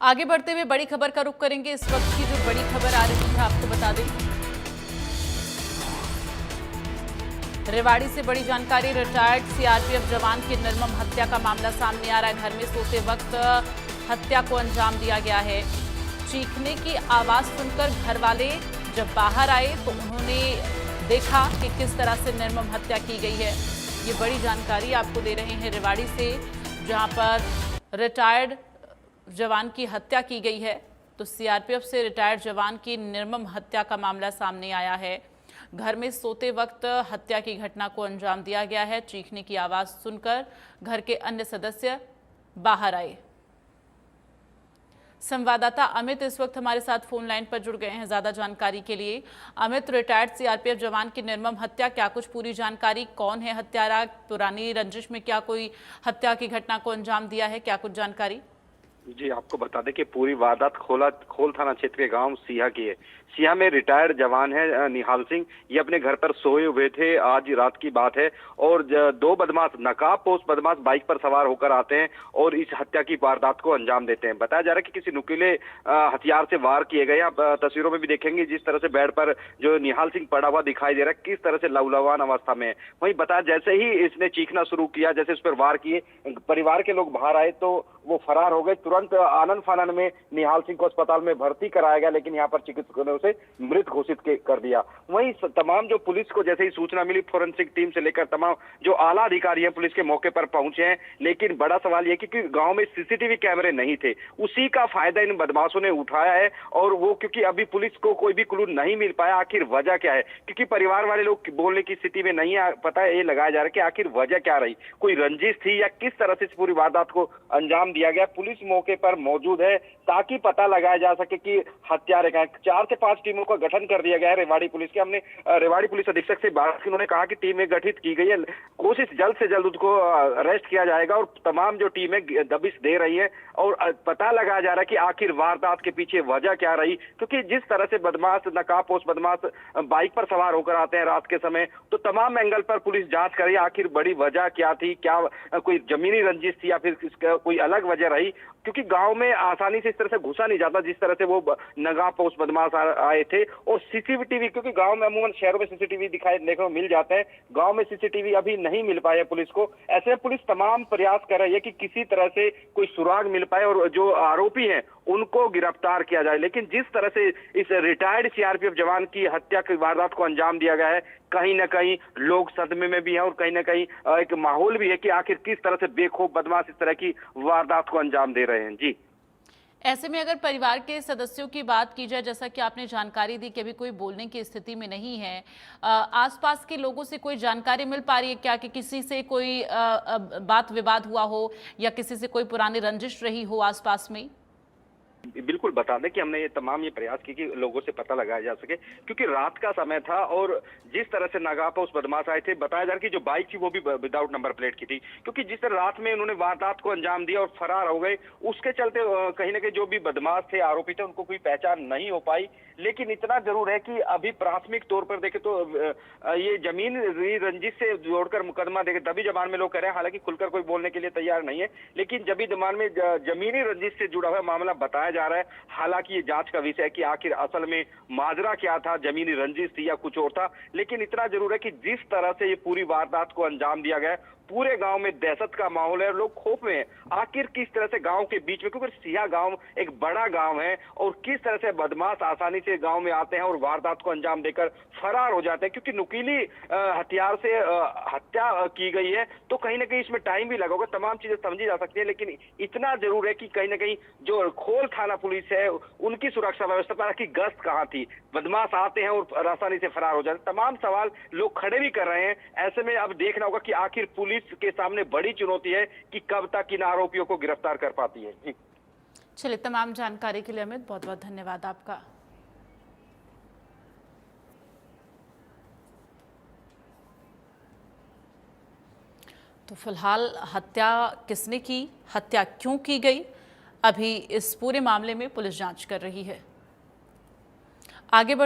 आगे बढ़ते हुए बड़ी खबर का रुख करेंगे। इस वक्त की जो बड़ी खबर आ रही है आपको बता दें। रेवाड़ी से बड़ी जानकारी। रिटायर्ड सीआरपीएफ जवान की निर्मम हत्या का मामला सामने आ रहा है। घर में सोते वक्त हत्या को अंजाम दिया गया है। चीखने की आवाज सुनकर घर वाले जब बाहर आए तो उन्होंने देखा कि किस तरह से निर्मम हत्या की गई है। ये बड़ी जानकारी आपको दे रहे हैं रेवाड़ी से, जहां पर रिटायर्ड जवान की हत्या की गई है। तो सीआरपीएफ से रिटायर्ड जवान की निर्मम हत्या का मामला सामने आया है। घर में सोते वक्त हत्या की घटना को अंजाम दिया गया है। चीखने की आवाज सुनकर घर के अन्य सदस्य बाहर आए। संवाददाता अमित इस वक्त हमारे साथ फोन लाइन पर जुड़ गए हैं ज्यादा जानकारी के लिए। अमित, रिटायर्ड सीआरपीएफ जवान की निर्मम हत्या, क्या कुछ पूरी जानकारी? कौन है हत्यारा? पुरानी रंजिश में क्या कोई हत्या की घटना को अंजाम दिया है? क्या कुछ जानकारी? जी, आपको बता दें कि पूरी वारदात खोल थाना क्षेत्र के गांव सिया की है। सिया में रिटायर्ड जवान है निहाल सिंह। ये अपने घर पर सोए हुए थे, आज रात की बात है। और दो बदमाश, नकाबपोश बदमाश बाइक पर सवार होकर आते हैं और इस हत्या की वारदात को अंजाम देते हैं। बताया जा रहा है कि किसी नुकीले हथियार से वार किए गए। आप तस्वीरों में भी देखेंगे जिस तरह से बेड पर जो निहाल सिंह पड़ा हुआ दिखाई दे रहा है, किस तरह से लहूलुहान अवस्था में है। वहीं बताया जैसे ही इसने चीखना शुरू किया, जैसे उस पर वार किए, परिवार के लोग बाहर आए तो वो फरार हो गए। तुरंत आनन फानन में निहाल सिंह को अस्पताल में भर्ती कराया गया, लेकिन यहाँ पर चिकित्सकों ने उसे मृत घोषित कर दिया। वहीं तमाम जो पुलिस को जैसे ही सूचना मिली, फोरेंसिक टीम से लेकर तमाम जो आला अधिकारी हैं पुलिस के मौके पर पहुंचे हैं। लेकिन बड़ा सवाल यह कि गांव में सीसीटीवी कैमरे नहीं थे, उसी का फायदा इन बदमाशों ने उठाया है। और वो क्योंकि अभी पुलिस को कोई भी क्लू नहीं मिल पाया आखिर वजह क्या है, क्योंकि परिवार वाले लोग बोलने की स्थिति में नहीं है। पता है, ये लगाया जा रहा है कि आखिर वजह क्या रही, कोई रंजिश थी या किस तरह से इस पूरी वारदात को अंजाम दिया गया। पुलिस मौके पर मौजूद है ताकि पता लगाया जा सके कि हत्यारे का 4 से 5 टीमों का गठन कर दिया गया है रेवाड़ी पुलिस के। हमने रेवाड़ी पुलिस अधीक्षक से बात की, उन्होंने कहा कि टीमें गठित की गई है, कोशिश जल्द से जल्द उसको अरेस्ट किया जाएगा। और तमाम जो टीमें दबिश दे रही है और पता लगाया जा रहा है कि आखिर वारदात के पीछे वजह क्या रही। क्योंकि जिस तरह से बदमाश, नकाबपोश बदमाश बाइक पर सवार होकर आते हैं रात के समय, तो तमाम एंगल पर पुलिस जांच कर रही है आखिर बड़ी वजह क्या थी, क्या कोई जमीनी रंजिश थी या फिर कोई अलग वजह रही। क्योंकि गांव में आसानी से इस तरह से घुसा नहीं जाता जिस तरह से वो नकाबपोश बदमाश आए थे। और सीसीटीवी, क्योंकि गांव में अमूमन शहरों में सीसीटीवी दिखाई देखने को मिल जाते हैं, गांव में सीसीटीवी अभी नहीं मिल पाए पुलिस को। ऐसे में पुलिस तमाम प्रयास कर रही है कि किसी तरह से कोई सुराग मिल पाए और जो आरोपी हैं उनको गिरफ्तार किया जाए। लेकिन जिस तरह से इस रिटायर्ड सीआरपीएफ जवान की हत्या की वारदात को अंजाम दिया गया है, कहीं ना कहीं लोग सदमे में भी हैं और कहीं ना कहीं एक माहौल भी है कि आखिर किस तरह से बेखौफ बदमाश इस तरह की वारदात को अंजाम दे रहे हैं। जी, ऐसे में अगर परिवार के सदस्यों की बात की जाए, जैसा कि आपने जानकारी दी कि अभी कोई बोलने की स्थिति में नहीं है, आसपास के लोगों से कोई जानकारी मिल पा रही है क्या कि किसी से कोई बात विवाद हुआ हो या किसी से कोई पुरानी रंजिश रही हो आसपास में? बिल्कुल बता दें कि हमने ये तमाम प्रयास किए कि लोगों से पता लगाया जा सके, क्योंकि रात का समय था और जिस तरह से नकाबपोश बदमाश आए थे, बताया जा रहा है कि जो बाइक थी वो भी विदाउट नंबर प्लेट की थी। क्योंकि जिस तरह रात में उन्होंने वारदात को अंजाम दिया और फरार हो गए, उसके चलते कहीं ना कहीं जो भी बदमाश थे, आरोपी थे, उनको कोई पहचान नहीं हो पाई। लेकिन इतना जरूर है कि अभी प्राथमिक तौर पर देखे तो ये जमीन रंजिश से जोड़कर मुकदमा देखे दबी जबान में लोग कह रहे हैं, हालांकि खुलकर कोई बोलने के लिए तैयार नहीं है, लेकिन जबी जबान में जमीनी रंजिश से जुड़ा हुआ मामला बताया जा रहा है। हालांकि ये जांच का विषय है कि आखिर असल में माजरा क्या था, जमीनी रंजिश थी या कुछ और था। लेकिन इतना जरूर है कि जिस तरह से ये पूरी वारदात को अंजाम दिया गया, पूरे गांव में दहशत का माहौल है, लोग खौफ में हैं। आखिर किस तरह से गांव के बीच में, क्योंकि सिया गांव एक बड़ा गांव है, और किस तरह से बदमाश आसानी से गांव में आते हैं और वारदात को अंजाम देकर फरार हो जाते हैं। क्योंकि नुकीली हथियार से हत्या की गई है, तो कहीं ना कहीं इसमें टाइम भी लगा होगा, तमाम चीजें समझी जा सकती है। लेकिन इतना जरूर है कि कहीं ना कहीं जो खोल थाना पुलिस है, उनकी सुरक्षा व्यवस्था पर की गश्त कहाँ थी, बदमाश आते हैं और आसानी से फरार हो जाते हैं। तमाम सवाल लोग खड़े भी कर रहे हैं। ऐसे में अब देखना होगा कि आखिर पुलिस के सामने बड़ी चुनौती है कि कब तक इन आरोपियों को गिरफ्तार कर पाती है। चलिए, तमाम जानकारी के लिए अमित बहुत बहुत धन्यवाद आपका। तो फिलहाल हत्या किसने की, हत्या क्यों की गई, अभी इस पूरे मामले में पुलिस जांच कर रही है। आगे बढ़